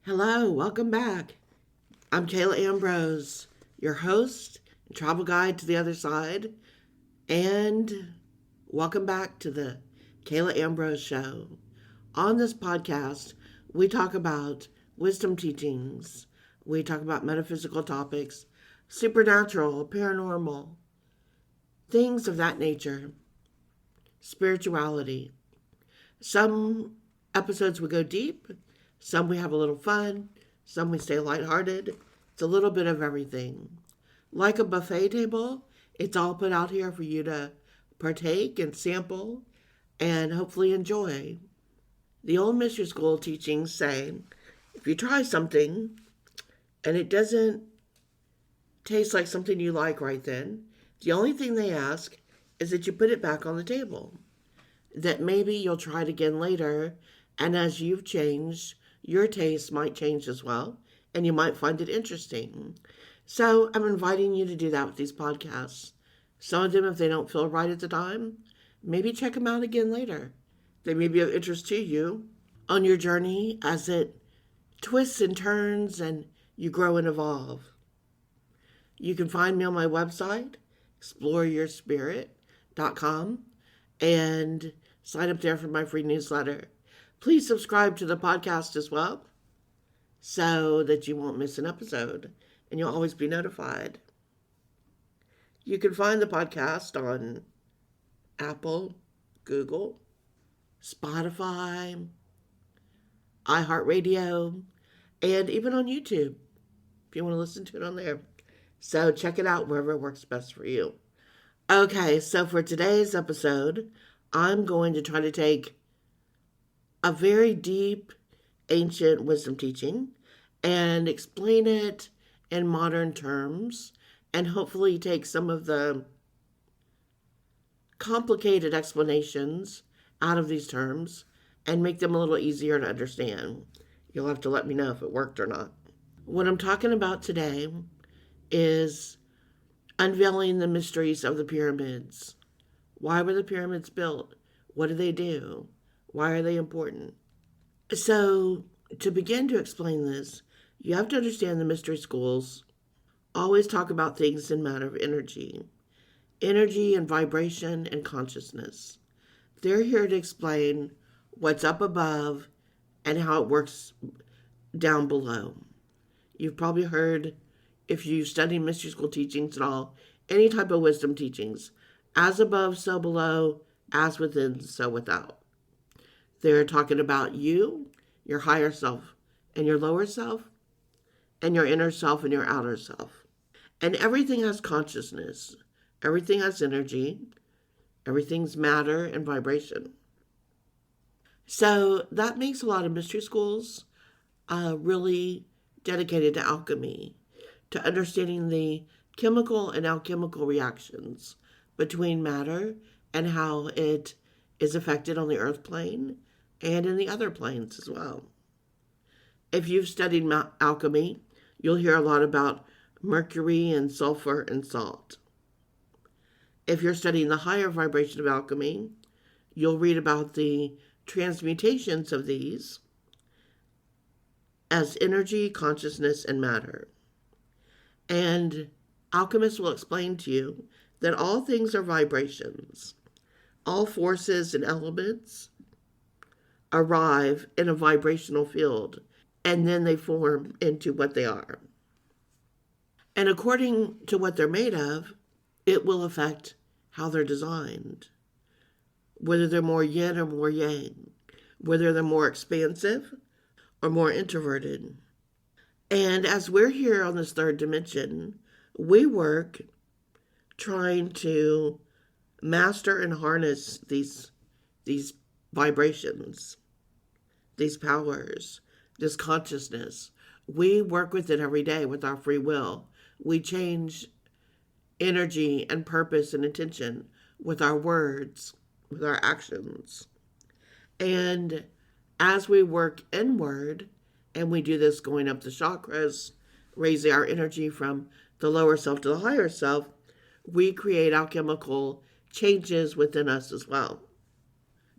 Hello, welcome back. I'm Kayla Ambrose, your host and travel guide to the other side, and welcome back to the Kayla Ambrose Show. On this podcast, we talk about wisdom teachings, we talk about metaphysical topics, supernatural, paranormal, things of that nature, spirituality. Some episodes we go deep, some we have a little fun, some we stay lighthearted. It's a little bit of everything. Like a buffet table, it's all put out here for you to partake and sample and hopefully enjoy. The old mystery school teachings say if you try something and it doesn't taste like something you like right then, the only thing they ask is that you put it back on the table. That maybe you'll try it again later, and as you've changed, your taste might change as well, and you might find it interesting. So I'm inviting you to do that with these podcasts. Some of them, if they don't feel right at the time, maybe check them out again later. They may be of interest to you on your journey as it twists and turns and you grow and evolve. You can find me on my website, exploreyourspirit.com, and sign up there for my free newsletter. Please subscribe to the podcast as well so that you won't miss an episode and you'll always be notified. You can find the podcast on Apple, Google, Spotify, iHeartRadio, and even on YouTube if you want to listen to it on there. So check it out wherever works best for you. Okay, so for today's episode, I'm going to try to take a very deep, ancient wisdom teaching and explain it in modern terms and hopefully take some of the complicated explanations out of these terms and make them a little easier to understand. You'll have to let me know if it worked or not. What I'm talking about today is unveiling the mysteries of the pyramids. Why were the pyramids built? What do they do? Why are they important? So, to begin to explain this, you have to understand the mystery schools always talk about things in matter of energy and vibration and consciousness. They're here to explain what's up above and how it works down below. You've probably heard, if you study mystery school teachings at all, any type of wisdom teachings, as above, so below, as within, so without. They're talking about you, your higher self, and your lower self, and your inner self and your outer self. And everything has consciousness. Everything has energy. Everything's matter and vibration. So that makes a lot of mystery schools really dedicated to alchemy, to understanding the chemical and alchemical reactions between matter and how it is affected on the earth plane and in the other planes as well. If you've studied alchemy, you'll hear a lot about mercury and sulfur and salt. If you're studying the higher vibration of alchemy, you'll read about the transmutations of these as energy, consciousness, and matter. And alchemists will explain to you that all things are vibrations. All forces and elements arrive in a vibrational field, and then they form into what they are. And according to what they're made of, it will affect how they're designed. Whether they're more yin or more yang. Whether they're more expansive or more introverted. And as we're here on this third dimension, we work trying to master and harness these vibrations, these powers, this consciousness. We work with it every day with our free will. We change energy and purpose and intention with our words, with our actions. And as we work inward, and we do this going up the chakras, raising our energy from the lower self to the higher self, we create alchemical changes within us as well.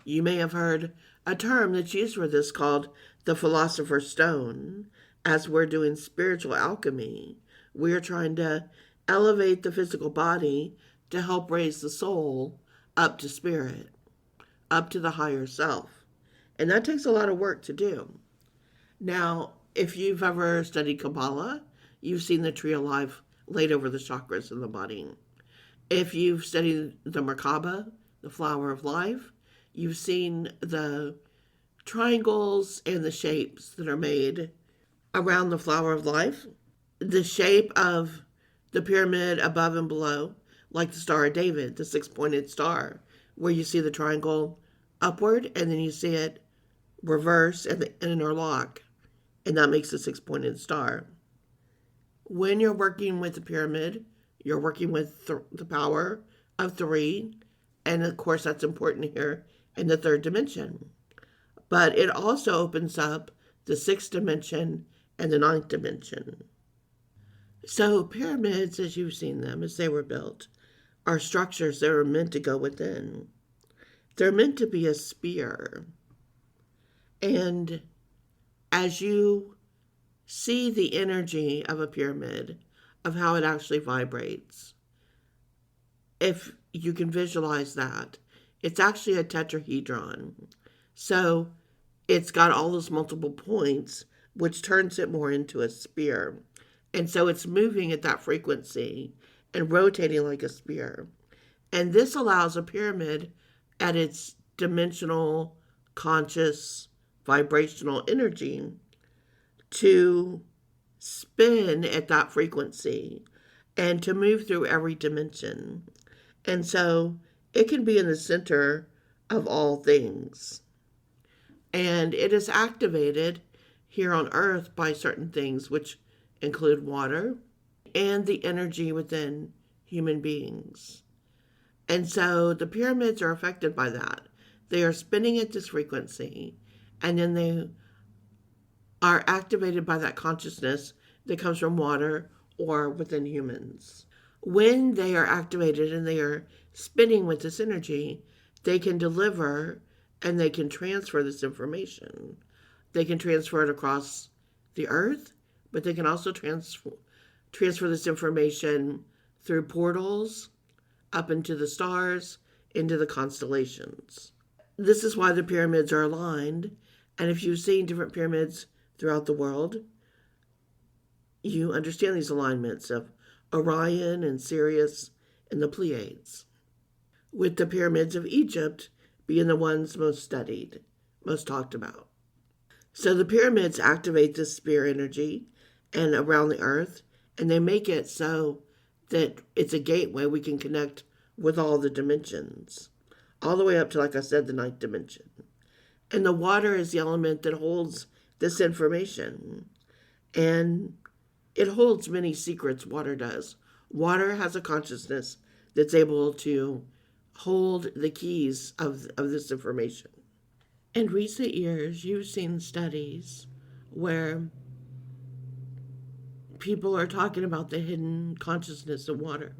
You may have heard a term that's used for this called the Philosopher's Stone. as we're doing spiritual alchemy, we are trying to elevate the physical body to help raise the soul up to spirit, up to the higher self. And that takes a lot of work to do. Now, if you've ever studied Kabbalah, you've seen the tree of life laid over the chakras in the body. If you've studied the Merkaba, the flower of life, you've seen the triangles and the shapes that are made around the flower of life. The shape of the pyramid above and below, like the Star of David, the six-pointed star, where you see the triangle upward and then you see it reverse and interlock, and that makes a six-pointed star. When you're working with the pyramid, you're working with the power of three, and of course that's important here in the third dimension. But it also opens up the sixth dimension and the ninth dimension. So pyramids, as you've seen them, as they were built, are structures that are meant to go within. They're meant to be a sphere. And as you see the energy of a pyramid, of how it actually vibrates, if you can visualize that, it's actually a tetrahedron. So it's got all those multiple points, which turns it more into a sphere. And so it's moving at that frequency and rotating like a sphere. And this allows a pyramid at its dimensional, conscious, vibrational energy to spin at that frequency and to move through every dimension. And so it can be in the center of all things. And it is activated here on Earth by certain things, which include water and the energy within human beings. And so the pyramids are affected by that. They are spinning at this frequency, and then they are activated by that consciousness that comes from water or within humans. When they are activated and they are spinning with this energy, they can deliver and they can transfer this information. They can transfer it across the earth, but they can also transfer this information through portals up into the stars, into the constellations. This is why the pyramids are aligned. And if you've seen different pyramids throughout the world, you understand these alignments of Orion and Sirius and the Pleiades, with the pyramids of Egypt being the ones most studied, most talked about. So the pyramids activate this sphere energy and around the earth, and they make it so that it's a gateway we can connect with all the dimensions, all the way up to, like I said, the ninth dimension. And the water is the element that holds this information. And it holds many secrets, water does. Water has a consciousness that's able to hold the keys of this information. In recent years, you've seen studies where people are talking about the hidden consciousness of water.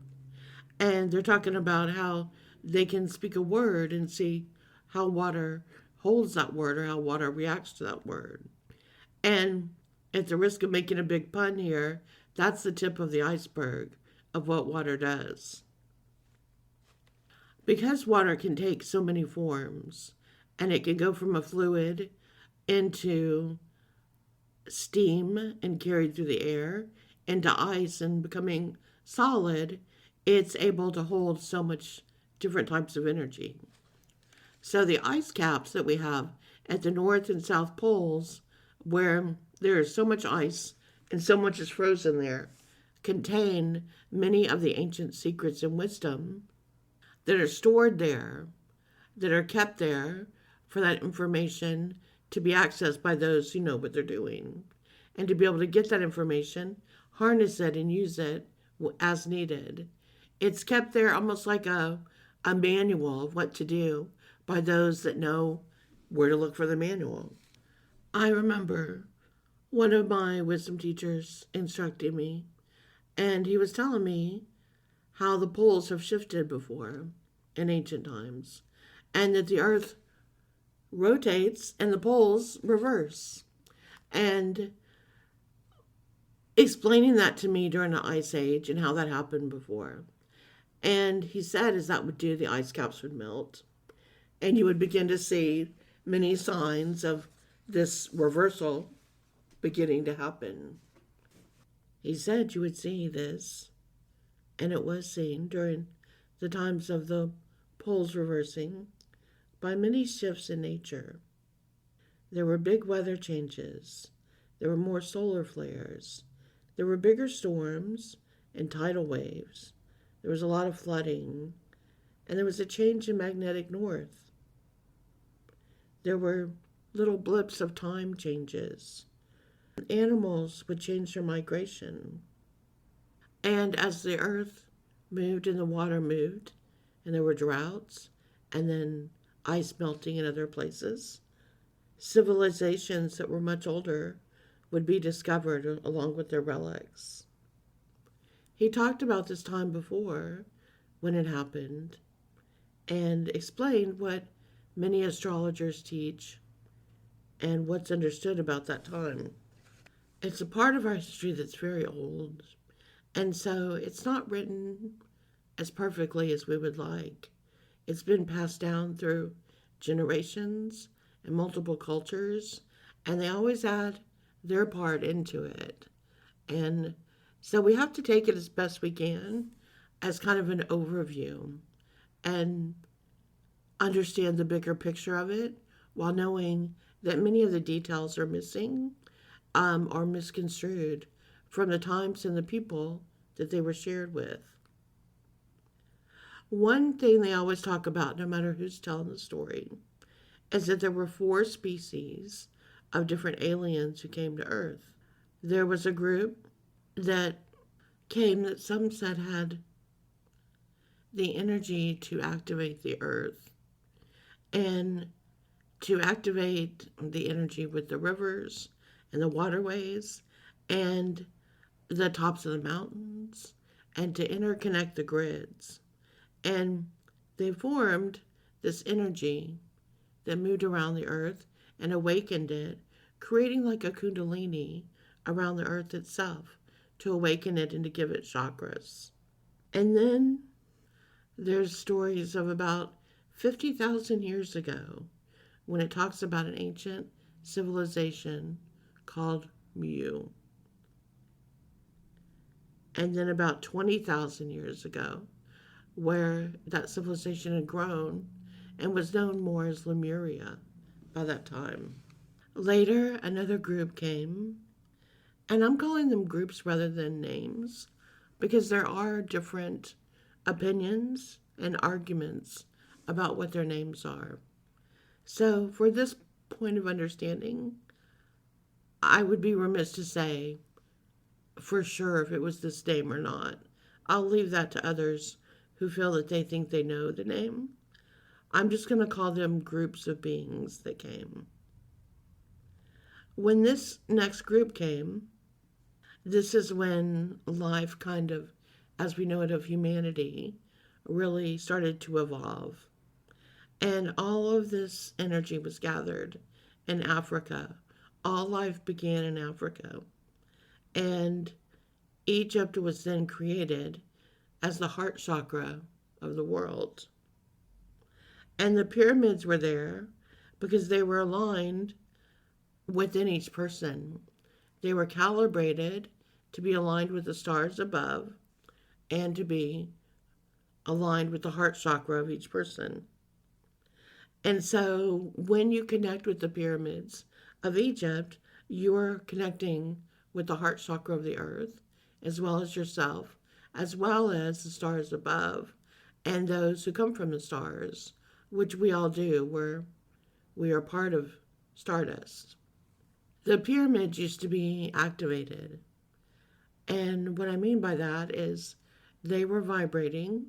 And they're talking about how they can speak a word and see how water holds that word or how water reacts to that word. And at the risk of making a big pun here, that's the tip of the iceberg of what water does. Because water can take so many forms, and it can go from a fluid into steam and carried through the air, into ice and becoming solid, it's able to hold so much different types of energy. So the ice caps that we have at the North and South Poles, where there is so much ice and so much is frozen there, contain many of the ancient secrets and wisdom that are stored there, that are kept there for that information to be accessed by those who know what they're doing, and to be able to get that information, harness it, and use it as needed. It's kept there almost like a manual of what to do by those that know where to look for the manual. I remember one of my wisdom teachers instructing me, and he was telling me how the poles have shifted before in ancient times, and that the earth rotates and the poles reverse. And explaining that to me during the Ice Age and how that happened before. And he said as that would do, the ice caps would melt, and you would begin to see many signs of this reversal beginning to happen. He said you would see this, and it was seen during the times of the poles reversing by many shifts in nature. There were big weather changes. There were more solar flares. There were bigger storms and tidal waves. There was a lot of flooding, and there was a change in magnetic north. There were little blips of time changes. Animals would change their migration. And as the earth moved and the water moved, and there were droughts, and then ice melting in other places, civilizations that were much older would be discovered along with their relics. He talked about this time before when it happened and explained what many astrologers teach and what's understood about that time. It's a part of our history that's very old, and so it's not written as perfectly as we would like. It's been passed down through generations and multiple cultures, and they always add their part into it. And so we have to take it as best we can as kind of an overview and understand the bigger picture of it while knowing that many of the details are missing or misconstrued from the times and the people that they were shared with. One thing they always talk about, no matter who's telling the story, is that there were 4 species of different aliens who came to Earth. There was a group that came that some said had the energy to activate the Earth and to activate the energy with the rivers and the waterways and the tops of the mountains and to interconnect the grids. And they formed this energy that moved around the earth and awakened it, creating like a kundalini around the earth itself to awaken it and to give it chakras. And then there's stories of about 50,000 years ago when it talks about an ancient civilization called Mu. And then about 20,000 years ago, where that civilization had grown and was known more as Lemuria by that time. Later, another group came, and I'm calling them groups rather than names because there are different opinions and arguments about what their names are. So, for this point of understanding, I would be remiss to say for sure if it was this name or not. I'll leave that to others who feel that they think they know the name. I'm just going to call them groups of beings that came. When this next group came, this is when life kind of, as we know it of humanity, really started to evolve. And all of this energy was gathered in Africa. All life began in Africa. And Egypt was then created as the heart chakra of the world. And the pyramids were there because they were aligned within each person. They were calibrated to be aligned with the stars above and to be aligned with the heart chakra of each person. And so when you connect with the pyramids of Egypt, you're connecting with the heart chakra of the earth, as well as yourself, as well as the stars above, and those who come from the stars, which we all do. We are part of stardust. The pyramids used to be activated. And what I mean by that is they were vibrating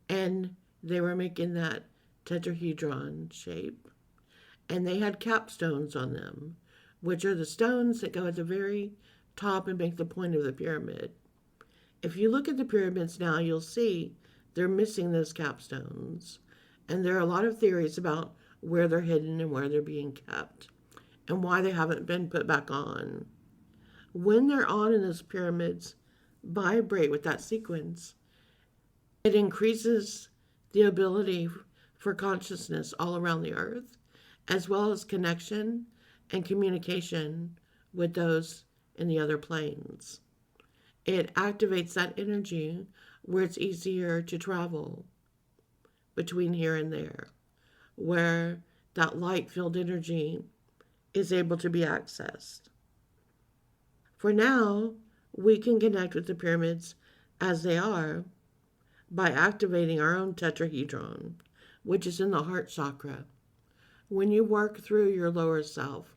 and they were making that tetrahedron shape. And they had capstones on them, which are the stones that go at the very top and make the point of the pyramid. If you look at the pyramids now, you'll see they're missing those capstones. And there are a lot of theories about where they're hidden and where they're being kept and why they haven't been put back on. when they're on in those pyramids, vibrate with that sequence, it increases the ability for consciousness all around the earth, as well as connection and communication with those in the other planes. It activates that energy where it's easier to travel between here and there, where that light filled energy is able to be accessed. For now, we can connect with the pyramids as they are by activating our own tetrahedron, which is in the heart chakra. When you work through your lower self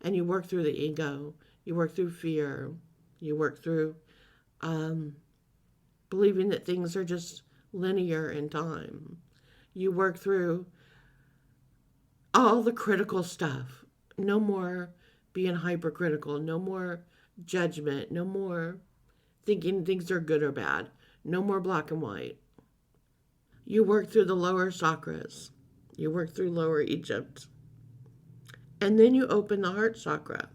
and you work through the ego, you work through fear, you work through believing that things are just linear in time, you work through all the critical stuff. No more being hypercritical, no more judgment, no more thinking things are good or bad, no more black and white. You work through the lower chakras, you work through lower Egypt, and then you open the heart chakra.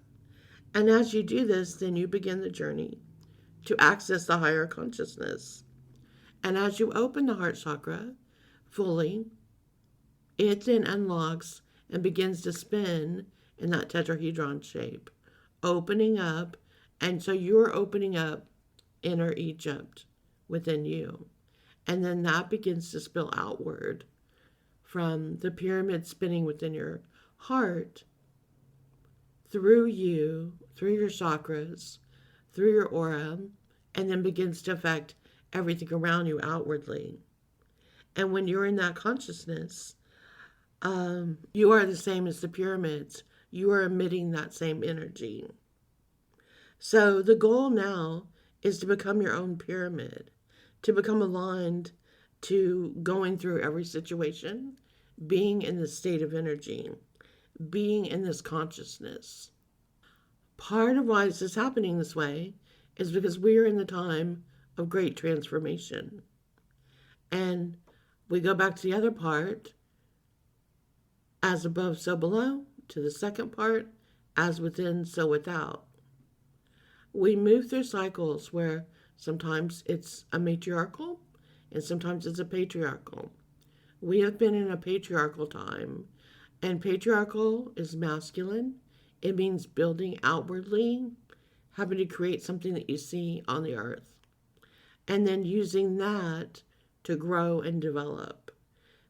And as you do this, then you begin the journey to access the higher consciousness. And as you open the heart chakra fully, it then unlocks and begins to spin in that tetrahedron shape, opening up. And so you're opening up inner Egypt within you. And then that begins to spill outward from the pyramid spinning within your heart, through you, through your chakras, through your aura, and then begins to affect everything around you outwardly. And when you're in that consciousness, you are the same as the pyramids. You are emitting that same energy. So the goal now is to become your own pyramid, to become aligned to going through every situation, being in this state of energy, being in this consciousness. Part of why this is happening this way is because we are in the time of great transformation. And we go back to the other part, as above, so below, to the second part, as within, so without. We move through cycles where sometimes it's a matriarchal and sometimes it's a patriarchal. We have been in a patriarchal time, and patriarchal is masculine. It means building outwardly, having to create something that you see on the earth, and then using that to grow and develop.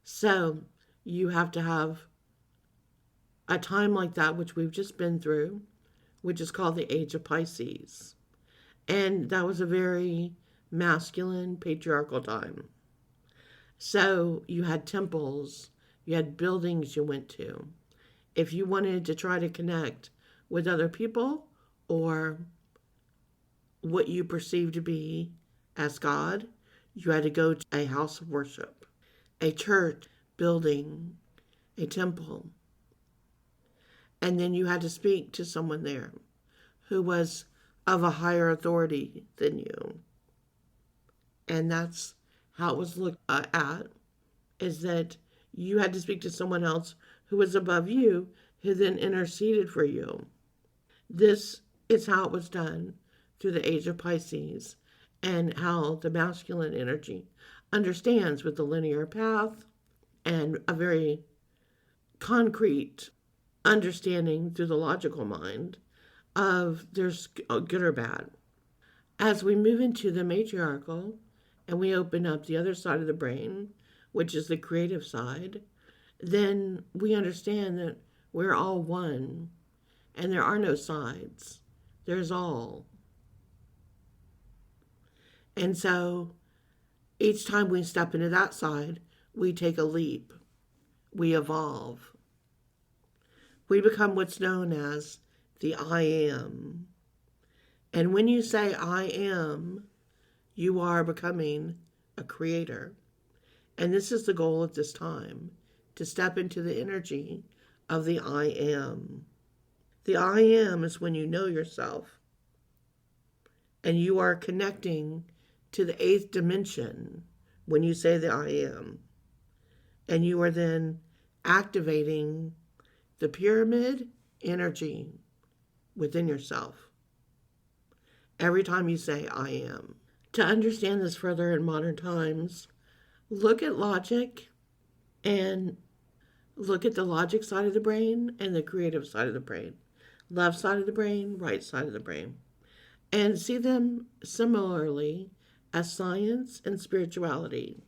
So you have to have a time like that, which we've just been through, which is called the Age of Pisces. And that was a very masculine, patriarchal time. So you had temples, you had buildings you went to. If you wanted to try to connect with other people or what you perceive to be as God, you had to go to a house of worship, a church building, a temple. And then you had to speak to someone there who was of a higher authority than you. And that's how it was looked at, is that you had to speak to someone else who was above you, who then interceded for you. This is how it was done through the Age of Pisces, and how the masculine energy understands with the linear path and a very concrete understanding through the logical mind of there's good or bad. As we move into the matriarchal and we open up the other side of the brain, which is the creative side, then we understand that we're all one and there are no sides. There's all. And so each time we step into that side, we take a leap. We evolve. We become what's known as the I am. And when you say I am, you are becoming a creator. And this is the goal at this time, to step into the energy of the I am. The I am is when you know yourself and you are connecting to the 8th dimension when you say the I am. And you are then activating the pyramid energy within yourself. every time you say, I am. To understand this further in modern times, look at logic and look at the logic side of the brain and the creative side of the brain. Left side of the brain, right side of the brain. And see them similarly as science and spirituality,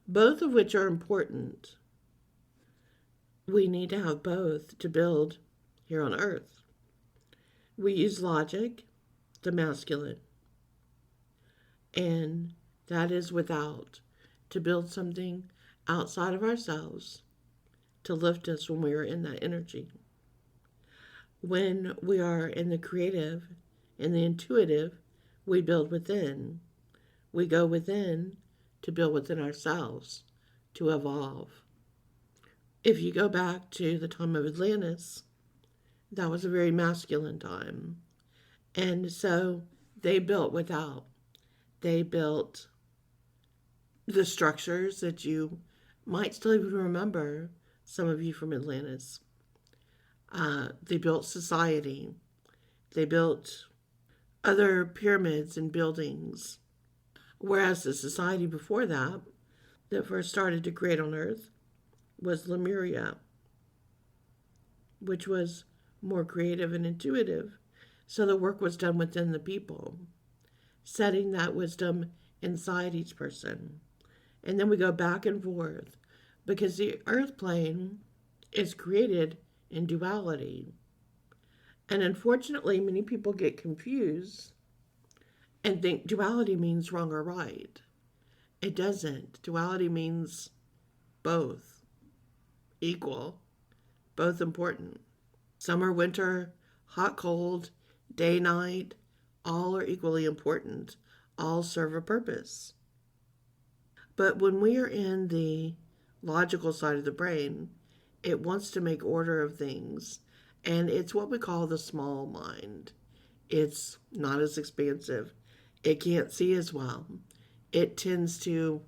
both of which are important. We need to have both to build here on earth. We use logic, the masculine, and that is without, to build something outside of ourselves to lift us when we are in that energy. When we are in the creative and the intuitive, we build within. We go within to build within ourselves, to evolve. If you go back to the time of Atlantis, that was a very masculine time. And so they built without. They built the structures that you might still even remember, some of you from Atlantis. They built society. They built other pyramids and buildings. Whereas the society before that first started to create on Earth, was Lemuria, which was more creative and intuitive. So the work was done within the people, setting that wisdom inside each person. And then we go back and forth because the earth plane is created in duality. And unfortunately, many people get confused and think duality means wrong or right. It doesn't. Duality means both, equal, both important. Summer, winter, hot, cold, day, night, all are equally important. All serve a purpose. But when we are in the logical side of the brain, it wants to make order of things. And it's what we call the small mind. It's not as expansive. It can't see as well. It tends to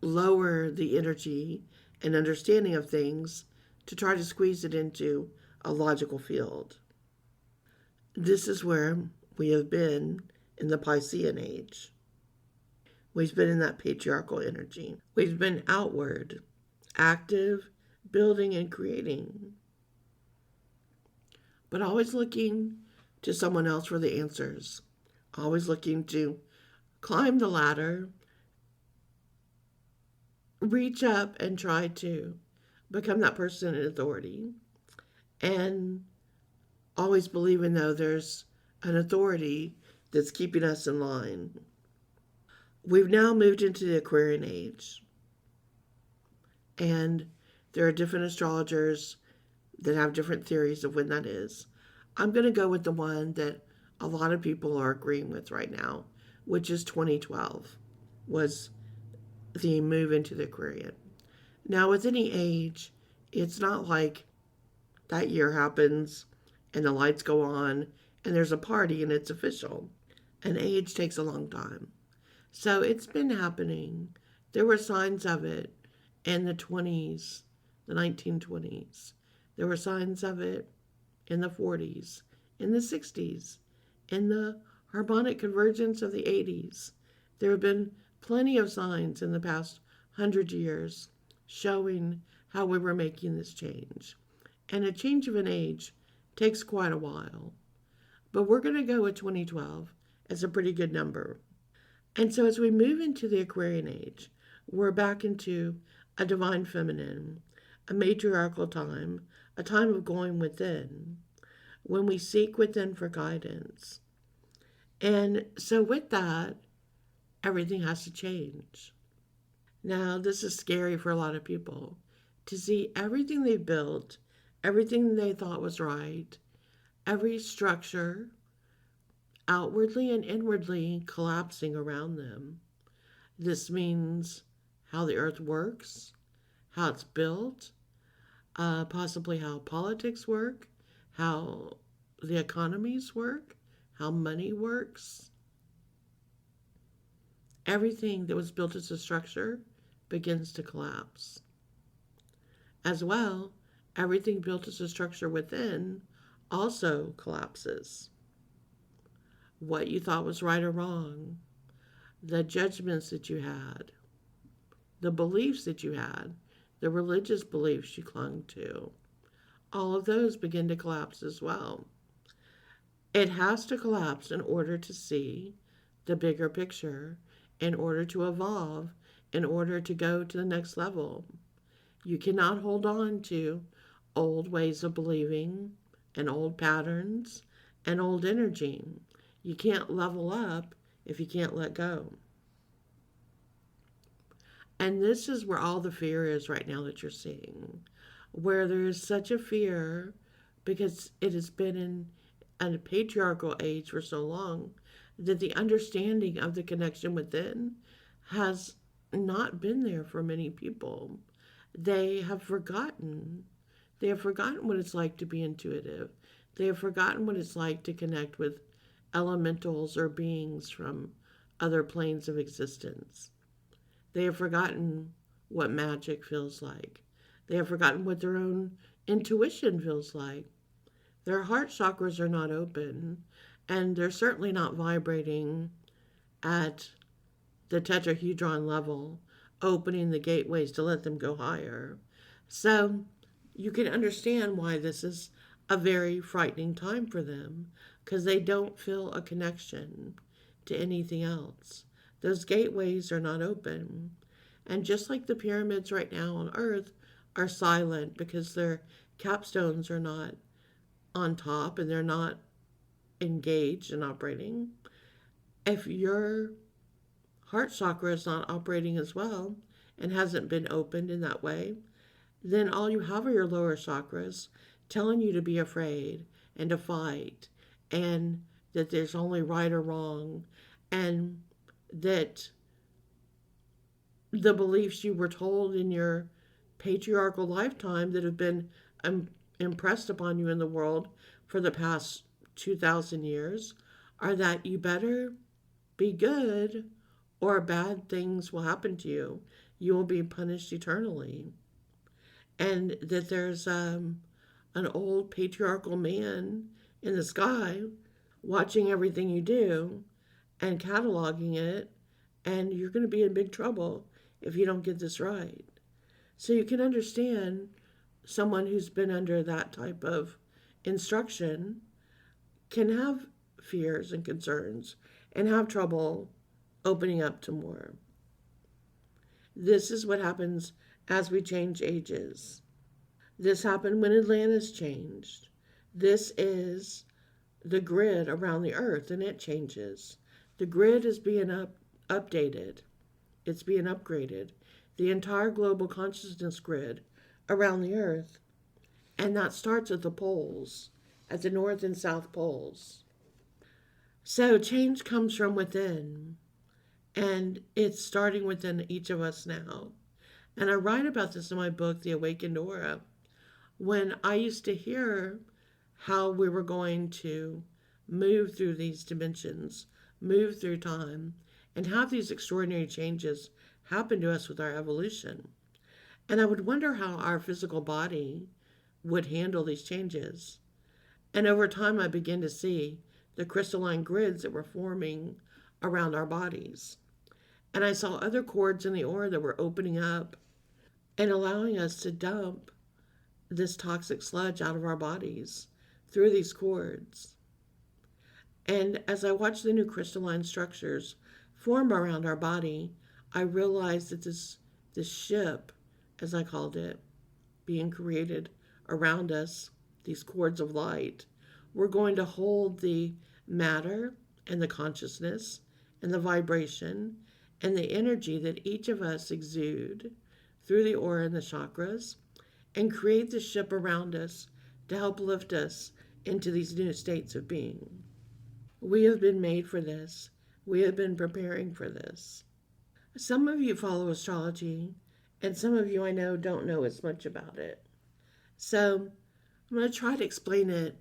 lower the energy and understanding of things to try to squeeze it into a logical field. This is where we have been in the Piscean age. We've been in that patriarchal energy. We've been outward, active, building and creating, but always looking to someone else for the answers. Always looking to climb the ladder, reach up and try to become that person in authority, and always believing, though, there's an authority that's keeping us in line. We've now moved into the Aquarian age, and there are different astrologers that have different theories of when that is. I'm going to go with the one that a lot of people are agreeing with right now, which is 2012, was the move into the Aquarian. Now, with any age, it's not like that year happens and the lights go on and there's a party and it's official. An age takes a long time. So it's been happening. There were signs of it in the 20s, the 1920s. There were signs of it in the 40s, in the 60s, in the harmonic convergence of the 80s. There have been plenty of signs in the past 100 years showing how we were making this change. And a change of an age takes quite a while. But we're going to go with 2012 as a pretty good number. And so as we move into the Aquarian age, we're back into a divine feminine, a matriarchal time, a time of going within, when we seek within for guidance. And so with that, everything has to change. Now, this is scary for a lot of people, to see everything they built, everything they thought was right, every structure, outwardly and inwardly collapsing around them. This means how the earth works, how it's built, possibly how politics work, how the economies work, how money works. Everything that was built as a structure begins to collapse. As well, everything built as a structure within also collapses. what you thought was right or wrong, the judgments that you had, the beliefs that you had, the religious beliefs you clung to, all of those begin to collapse as well. It has to collapse in order to see the bigger picture, in order to evolve, in order to go to the next level. You cannot hold on to old ways of believing and old patterns and old energy. You can't level up if you can't let go. And this is where all the fear is right now that you're seeing, where there is such a fear because it has been in a patriarchal age for so long that the understanding of the connection within has not been there for many people. They have forgotten. They have forgotten what it's like to be intuitive. They have forgotten what it's like to connect with elementals or beings from other planes of existence. They have forgotten what magic feels like. They have forgotten what their own intuition feels like. Their heart chakras are not open, and they're certainly not vibrating at the tetrahedron level, opening the gateways to let them go higher. So you can understand why this is a very frightening time for them, because they don't feel a connection to anything else. Those gateways are not open. And just like the pyramids right now on Earth are silent because their capstones are not on top and they're not engaged and operating, if your heart chakra is not operating as well and hasn't been opened in that way, then all you have are your lower chakras telling you to be afraid and to fight and that there's only right or wrong and that the beliefs you were told in your patriarchal lifetime that have been impressed upon you in the world for the past 2,000 years are that you better be good or bad things will happen to you. You will be punished eternally. And that there's an old patriarchal man in the sky watching everything you do and cataloging it, and you're going to be in big trouble if you don't get this right. So you can understand someone who's been under that type of instruction can have fears and concerns and have trouble opening up to more. This is what happens as we change ages. This happened when Atlantis changed. This is the grid around the earth, and it changes. The grid is being updated. It's being upgraded. The entire global consciousness grid around the earth. And that starts at the poles, at the north and south poles. So change comes from within. And it's starting within each of us now. And I write about this in my book, The Awakened Aura. When I used to hear how we were going to move through these dimensions, move through time, and have these extraordinary changes happen to us with our evolution. And I would wonder how our physical body would handle these changes. And over time, I began to see the crystalline grids that were forming around our bodies. And I saw other cords in the aura that were opening up and allowing us to dump this toxic sludge out of our bodies through these cords. And as I watched the new crystalline structures form around our body, I realized that this ship, as I called it, being created around us, these cords of light, were going to hold the matter and the consciousness and the vibration and the energy that each of us exude through the aura and the chakras and create the ship around us to help lift us into these new states of being. We have been made for this. We have been preparing for this. Some of you follow astrology, and some of you I know don't know as much about it. So I'm going to try to explain it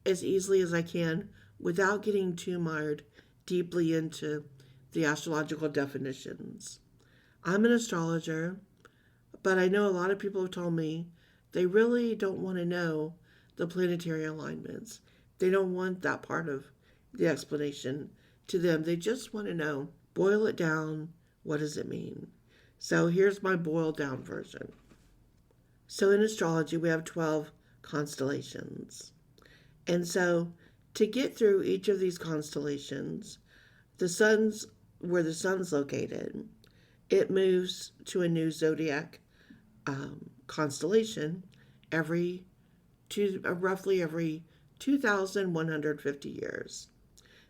as easily as I can without getting too mired deeply into the astrological definitions. I'm an astrologer, but I know a lot of people have told me they really don't want to know the planetary alignments. They don't want that part of the explanation to them. They just want to know, boil it down, what does it mean? So here's my boiled down version. So in astrology, we have 12 constellations. And so to get through each of these constellations, the sun's where the sun's located, it moves to a new zodiac constellation roughly every 2,150 years.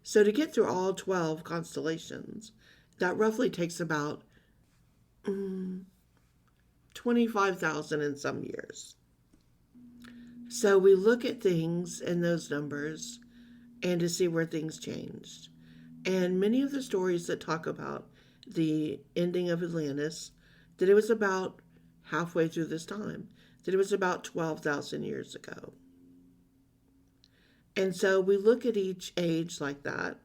So to get through all 12 constellations, that roughly takes about 25,000 in some years. So we look at things in those numbers and to see where things changed. And many of the stories that talk about the ending of Atlantis, that it was about halfway through this time, that it was about 12,000 years ago. And so we look at each age like that,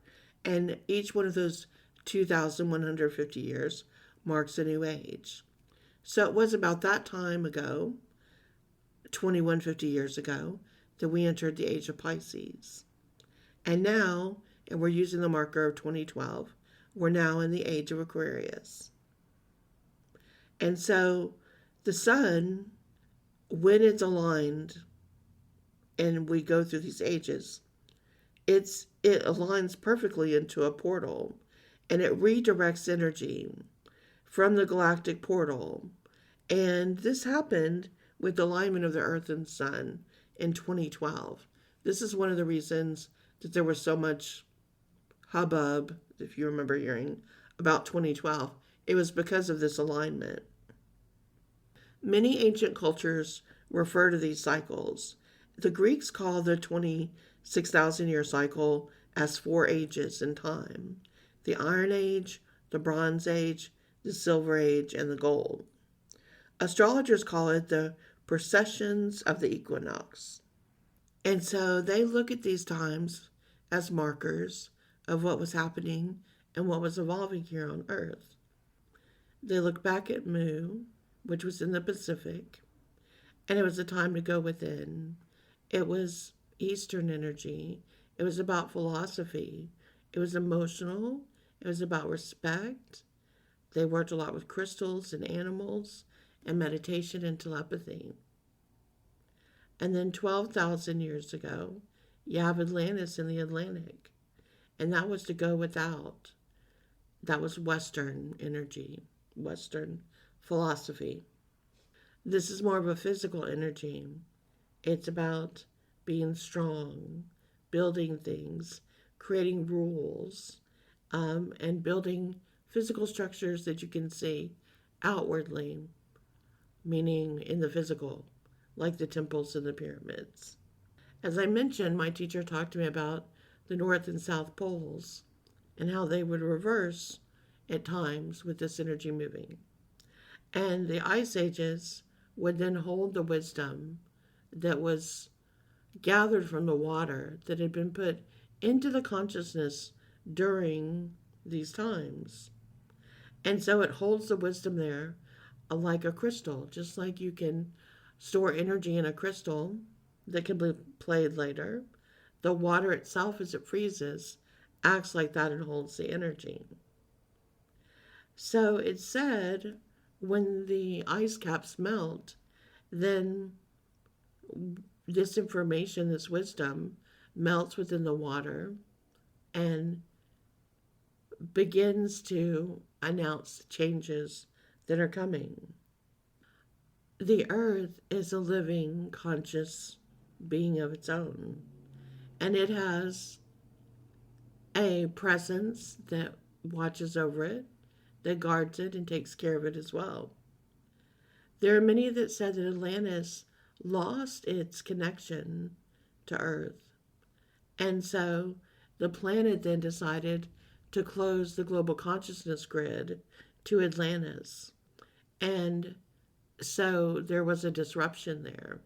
and each one of those 2,150 years marks a new age. So it was about that time ago, 2150 years ago, that we entered the Age of Pisces. And now, and we're using the marker of 2012, we're now in the Age of Aquarius. And so the sun, when it's aligned and we go through these ages, it aligns perfectly into a portal, and it redirects energy from the galactic portal. And this happened with the alignment of the Earth and Sun in 2012. This is one of the reasons that there was so much hubbub, if you remember hearing, about 2012. It was because of this alignment. Many ancient cultures refer to these cycles. The Greeks call the 26,000 year cycle as 4 ages in time: the Iron Age, the Bronze Age, the Silver Age, and the Gold. Astrologers call it the precessions of the equinox. And so they look at these times as markers of what was happening and what was evolving here on Earth. They look back at Mu, which was in the Pacific, and it was a time to go within. It was Eastern energy. It was about philosophy. It was emotional. It was about respect. They worked a lot with crystals and animals and meditation and telepathy. And then 12,000 years ago, you have Atlantis in the Atlantic. And that was to go without. That was Western energy, Western philosophy. This is more of a physical energy. It's about being strong, building things, creating rules, and building physical structures that you can see outwardly, meaning in the physical, like the temples and the pyramids. As I mentioned, my teacher talked to me about the North and South poles and how they would reverse at times with this energy moving. And the ice ages would then hold the wisdom that was gathered from the water that had been put into the consciousness during these times. And so it holds the wisdom there like a crystal, just like you can store energy in a crystal that can be played later. The water itself, as it freezes, acts like that and holds the energy. So it's said when the ice caps melt, then this information, this wisdom, melts within the water and begins to announce changes that are coming. The earth is a living, conscious being of its own, and it has a presence that watches over it, that guards it, and takes care of it as well. There are many that said that Atlantis lost its connection to Earth, and so the planet then decided to close the global consciousness grid to Atlantis. And so there was a disruption there.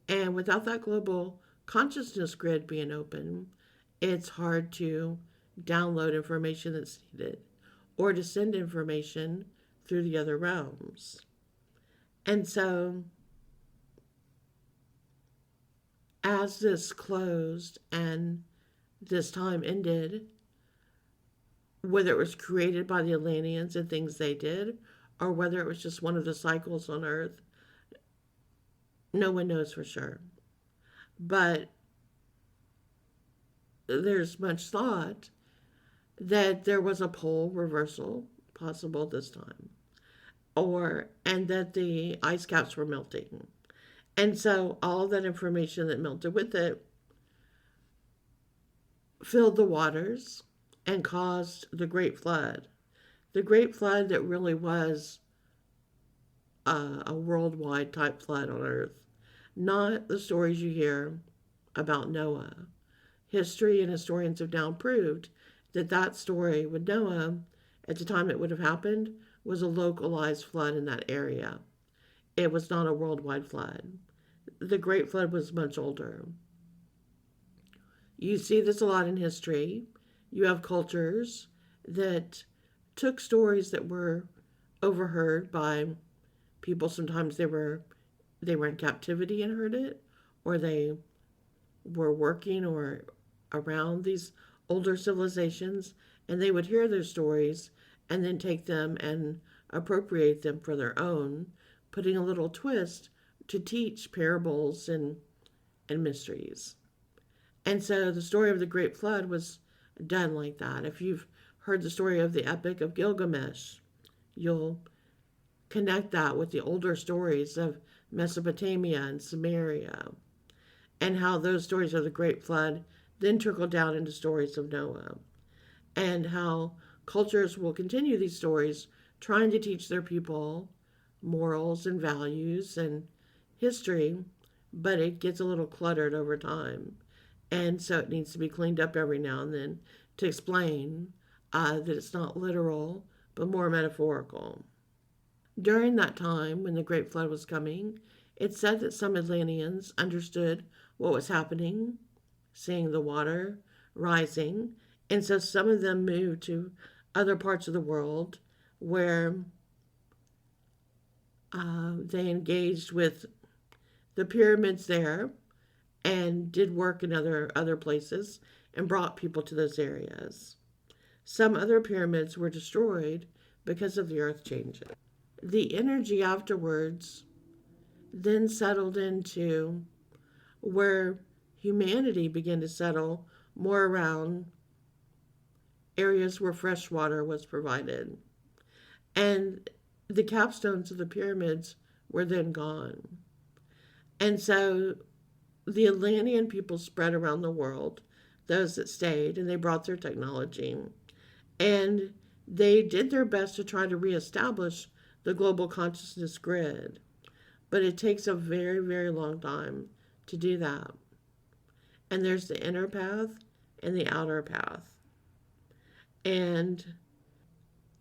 And without that global consciousness grid being open, it's hard to download information that's needed or to send information through the other realms. And so as this closed and this time ended, whether it was created by the Atlanteans and things they did, or whether it was just one of the cycles on Earth, no one knows for sure. But there's much thought that there was a pole reversal possible this time, and that the ice caps were melting. And so all that information that melted with it filled the waters and caused the Great Flood. The Great Flood that really was a worldwide type flood on Earth, not the stories you hear about Noah. History and historians have now proved that that story with Noah, at the time it would have happened, was a localized flood in that area. It was not a worldwide flood. The Great Flood was much older. You see this a lot in history. You have cultures that took stories that were overheard by people. Sometimes they were in captivity and heard it, or they were working or around these older civilizations, and they would hear their stories and then take them and appropriate them for their own, putting a little twist to teach parables and mysteries. And so the story of the Great Flood was done like that. If you've heard the story of the Epic of Gilgamesh, you'll connect that with the older stories of Mesopotamia and Samaria, and how those stories of the Great Flood then trickle down into stories of Noah, and how cultures will continue these stories trying to teach their people morals and values and history, but it gets a little cluttered over time. And so it needs to be cleaned up every now and then to explain that it's not literal, but more metaphorical. During that time, when the Great Flood was coming, it said that some Atlanteans understood what was happening, seeing the water rising, and so some of them moved to other parts of the world where they engaged with the pyramids there and did work in other places and brought people to those areas. Some other pyramids were destroyed because of the earth changes. The energy afterwards then settled into where humanity began to settle more around areas where fresh water was provided. And the capstones of the pyramids were then gone. And so the Atlantean people spread around the world, those that stayed, and they brought their technology. And they did their best to try to reestablish the global consciousness grid. But it takes a very, very long time to do that. And there's the inner path and the outer path. And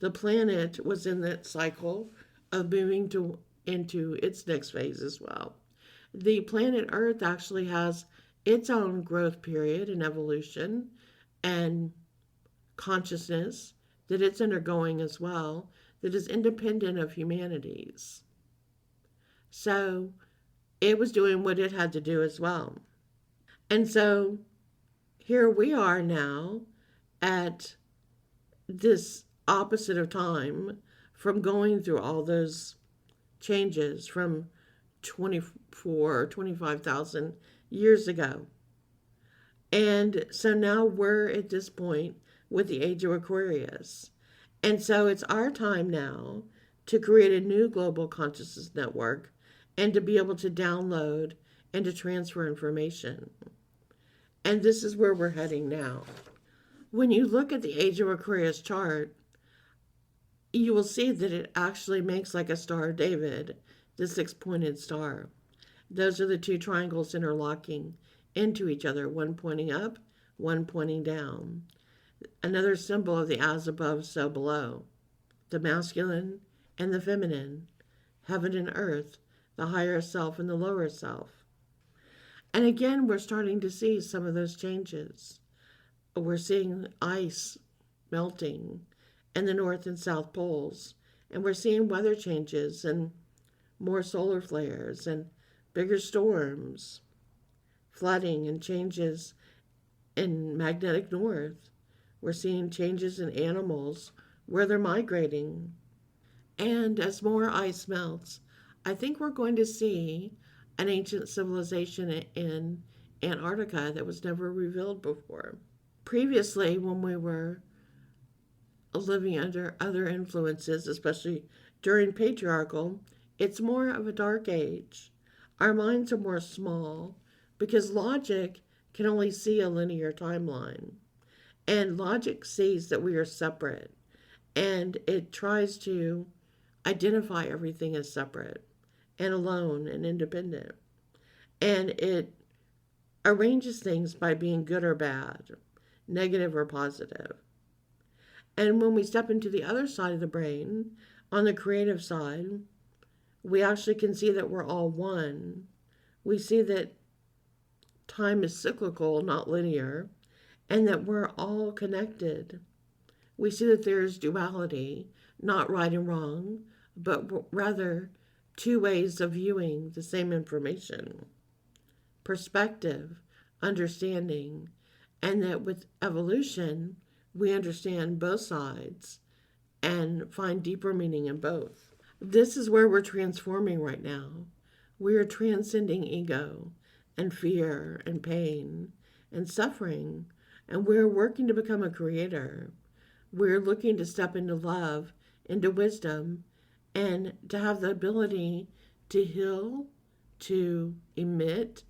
the planet was in that cycle of moving into its next phase as well. The planet Earth actually has its own growth period and evolution and consciousness that it's undergoing as well, that is independent of humanity's. So it was doing what it had to do as well. And so here we are now at this opposite of time from going through all those changes from 24 or 25,000 years ago. And so now we're at this point with the Age of Aquarius. And so it's our time now to create a new global consciousness network and to be able to download and to transfer information. And this is where we're heading now. When you look at the Age of Aquarius chart, you will see that it actually makes like a Star of David, the 6-pointed star. Those are the two triangles interlocking into each other, one pointing up, one pointing down. Another symbol of the as above, so below. The masculine and the feminine, heaven and earth, the higher self and the lower self. And again, we're starting to see some of those changes. We're seeing ice melting in the North and South poles. And we're seeing weather changes and more solar flares and bigger storms, flooding and changes in magnetic north. We're seeing changes in animals where they're migrating. And as more ice melts, I think we're going to see an ancient civilization in Antarctica that was never revealed before. Previously, when we were living under other influences, especially during patriarchal, it's more of a dark age. Our minds are more small because logic can only see a linear timeline. And logic sees that we are separate and it tries to identify everything as separate and alone and independent. And it arranges things by being good or bad, negative or positive. And when we step into the other side of the brain, on the creative side, we actually can see that we're all one. We see that time is cyclical, not linear, and that we're all connected. We see that there is duality, not right and wrong, but rather two ways of viewing the same information. Perspective, understanding, and that with evolution, we understand both sides and find deeper meaning in both. This is where we're transforming right now. We are transcending ego and fear and pain and suffering, and we're working to become a creator. We're looking to step into love, into wisdom, and to have the ability to heal, to emit,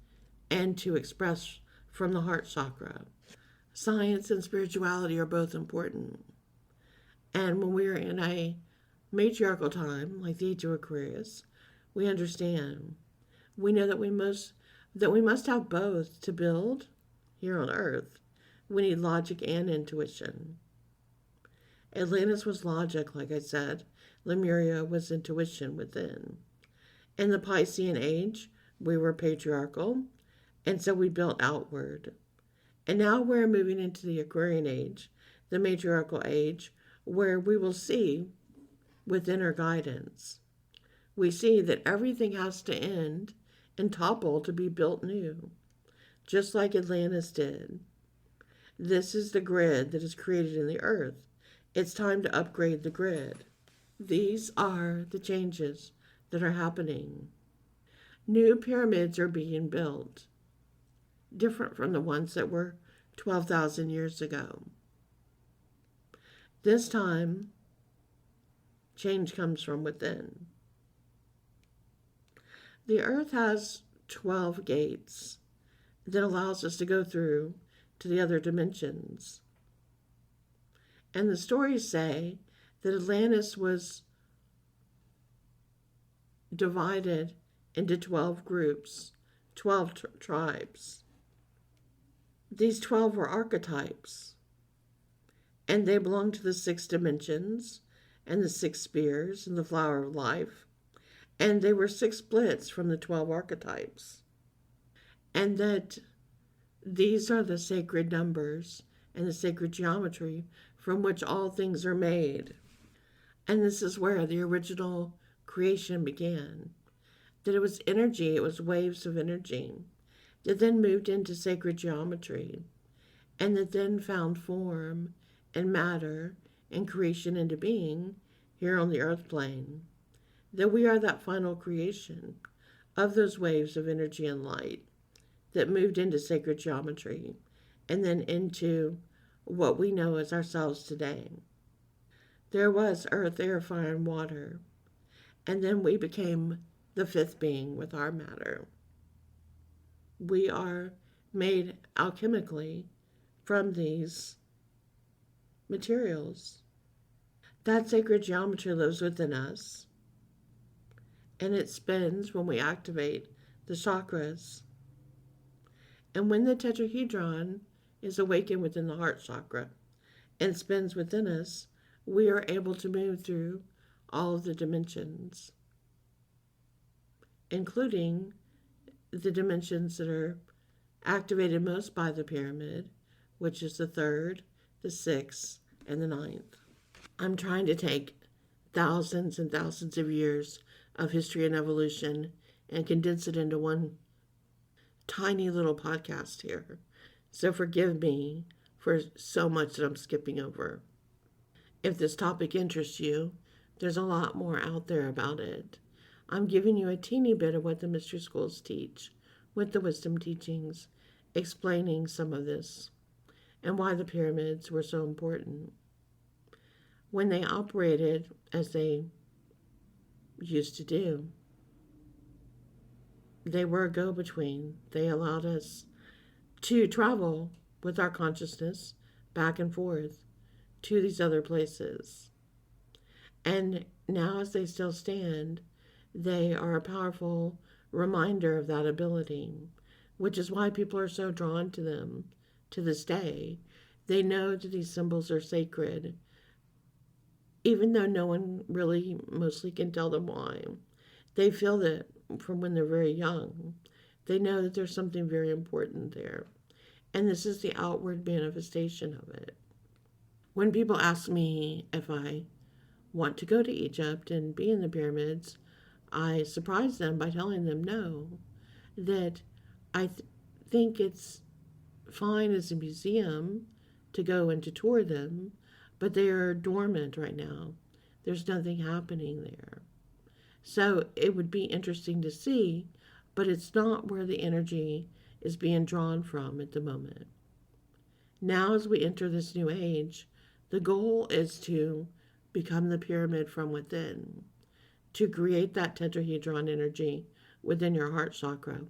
and to express from the heart chakra. Science and spirituality are both important. And when we're in a matriarchal time, like the Age of Aquarius, we understand. We know that we must have both to build here on Earth. We need logic and intuition. Atlantis was logic, like I said. Lemuria was intuition within. In the Piscean age, we were patriarchal, and so we built outward. And now we're moving into the Aquarian age, the matriarchal age, where we will see with inner guidance. We see that everything has to end and topple to be built new, just like Atlantis did. This is the grid that is created in the earth. It's time to upgrade the grid. These are the changes that are happening. New pyramids are being built, different from the ones that were 12,000 years ago. This time, change comes from within. The earth has 12 gates that allows us to go through to the other dimensions. And the stories say that Atlantis was divided into 12 groups, 12 tribes. These 12 were archetypes, and they belong to the 6 dimensions and the 6 spheres and the flower of life. And they were 6 splits from the 12 archetypes. And that these are the sacred numbers and the sacred geometry from which all things are made. And this is where the original creation began. That it was energy, it was waves of energy that then moved into sacred geometry and that then found form and matter and creation into being here on the earth plane. That we are that final creation of those waves of energy and light that moved into sacred geometry and then into what we know as ourselves today. There was earth, air, fire, and water. And then we became the 5th being with our matter. We are made alchemically from these materials. That sacred geometry lives within us. And it spins when we activate the chakras. And when the tetrahedron is awakened within the heart chakra and spins within us, we are able to move through all of the dimensions, including the dimensions that are activated most by the pyramid, which is the 3rd, the 6th, and the 9th. I'm trying to take thousands and thousands of years of history and evolution and condense it into one tiny little podcast here. So forgive me for so much that I'm skipping over. If this topic interests you, there's a lot more out there about it. I'm giving you a teeny bit of what the mystery schools teach with the wisdom teachings, explaining some of this and why the pyramids were so important. When they operated as they used to do, they were a go between. They allowed us to travel with our consciousness back and forth to these other places. And now, as they still stand, they are a powerful reminder of that ability, which is why people are so drawn to them to this day. They know that these symbols are sacred, even though no one really mostly can tell them why. They feel that from when they're very young. They know that there's something very important there. And this is the outward manifestation of it. When people ask me if I want to go to Egypt and be in the pyramids, I surprise them by telling them no, that I think it's fine as a museum to go and to tour them, but they are dormant right now. There's nothing happening there. So it would be interesting to see, but it's not where the energy is being drawn from at the moment. Now, as we enter this new age, the goal is to become the pyramid from within, to create that tetrahedron energy within your heart chakra.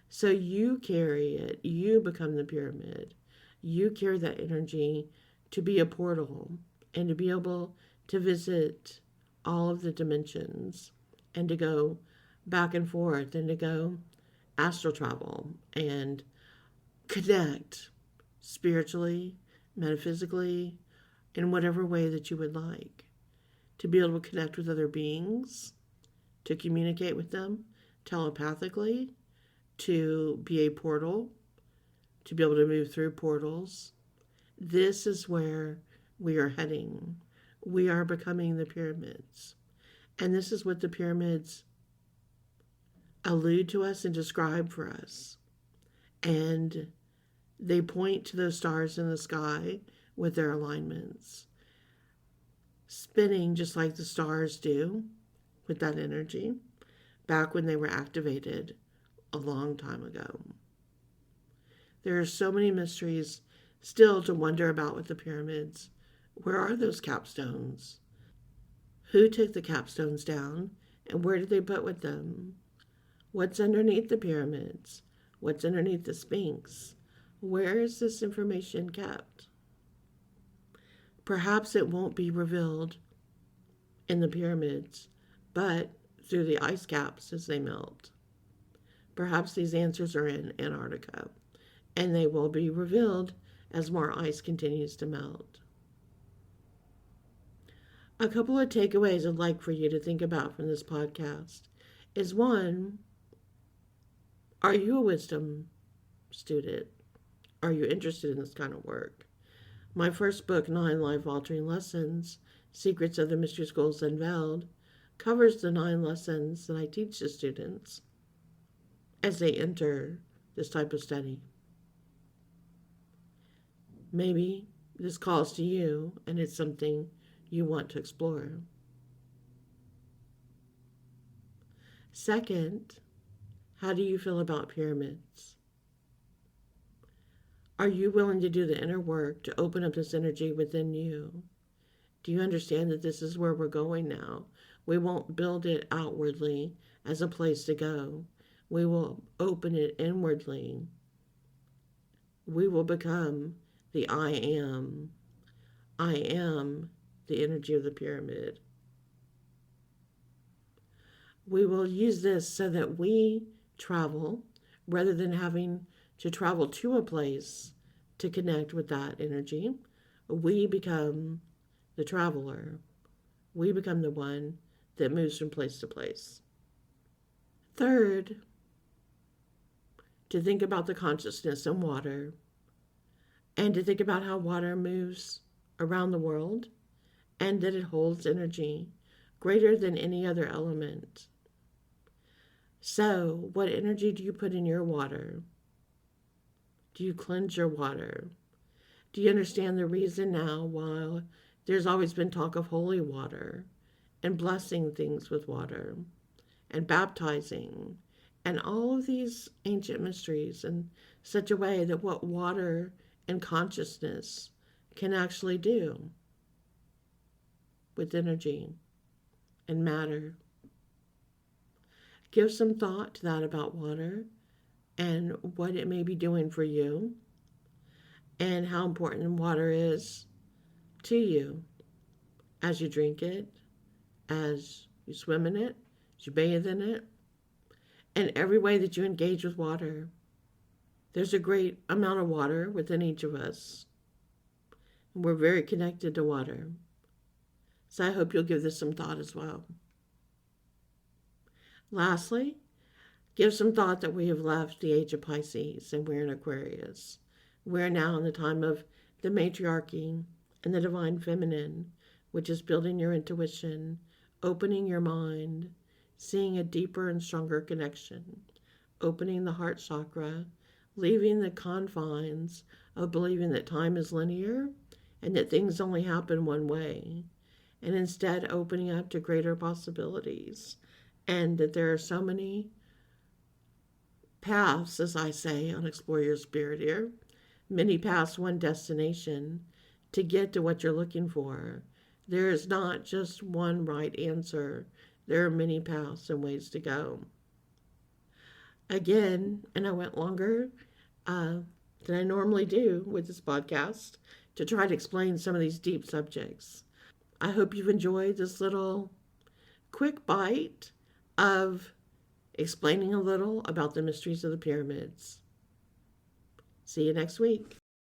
So you carry it, you become the pyramid. You carry that energy to be a portal and to be able to visit all of the dimensions and to go back and forth and to go astral travel and connect spiritually, metaphysically, in whatever way that you would like. To be able to connect with other beings, to communicate with them telepathically, to be a portal, to be able to move through portals. This is where we are heading. We are becoming the pyramids. And this is what the pyramids allude to us and describe for us. And they point to those stars in the sky with their alignments, spinning just like the stars do with that energy back when they were activated a long time ago. There are so many mysteries still to wonder about with the pyramids. Where are those capstones? Who took the capstones down and where did they put with them? What's underneath the pyramids? What's underneath the Sphinx? Where is this information kept? Perhaps it won't be revealed in the pyramids, but through the ice caps as they melt. Perhaps these answers are in Antarctica, and they will be revealed as more ice continues to melt. A couple of takeaways I'd like for you to think about from this podcast is one, are you a wisdom student? Are you interested in this kind of work? My first book, 9 Life-Altering Lessons, Secrets of the Mystery Schools Unveiled, covers the 9 lessons that I teach to students as they enter this type of study. Maybe this calls to you and it's something you want to explore. Second, how do you feel about pyramids? Are you willing to do the inner work to open up this energy within you? Do you understand that this is where we're going now? We won't build it outwardly as a place to go. We will open it inwardly. We will become the I am. I am the energy of the pyramid. We will use this so that we travel rather than having to travel to a place to connect with that energy. We become the traveler. We become the one that moves from place to place. Third, to think about the consciousness in water and to think about how water moves around the world and that it holds energy greater than any other element. So, what energy do you put in your water? Do you cleanse your water? Do you understand the reason now why there's always been talk of holy water and blessing things with water and baptizing and all of these ancient mysteries in such a way that what water and consciousness can actually do with energy and matter? Give some thought to that about water and what it may be doing for you and how important water is to you as you drink it, as you swim in it, as you bathe in it, and every way that you engage with water. There's a great amount of water within each of us, and we're very connected to water. So I hope you'll give this some thought as well. Lastly, give some thought that we have left the Age of Pisces and we're in Aquarius. We're now in the time of the matriarchy and the divine feminine, which is building your intuition, opening your mind, seeing a deeper and stronger connection, opening the heart chakra, leaving the confines of believing that time is linear and that things only happen one way, and instead opening up to greater possibilities, and that there are so many paths, as I say on Explore Your Spirit here, many paths, one destination to get to what you're looking for. There is not just one right answer. There are many paths and ways to go. Again, and I went longer than I normally do with this podcast to try to explain some of these deep subjects. I hope you've enjoyed this little quick bite of explaining a little about the mysteries of the pyramids. See you next week.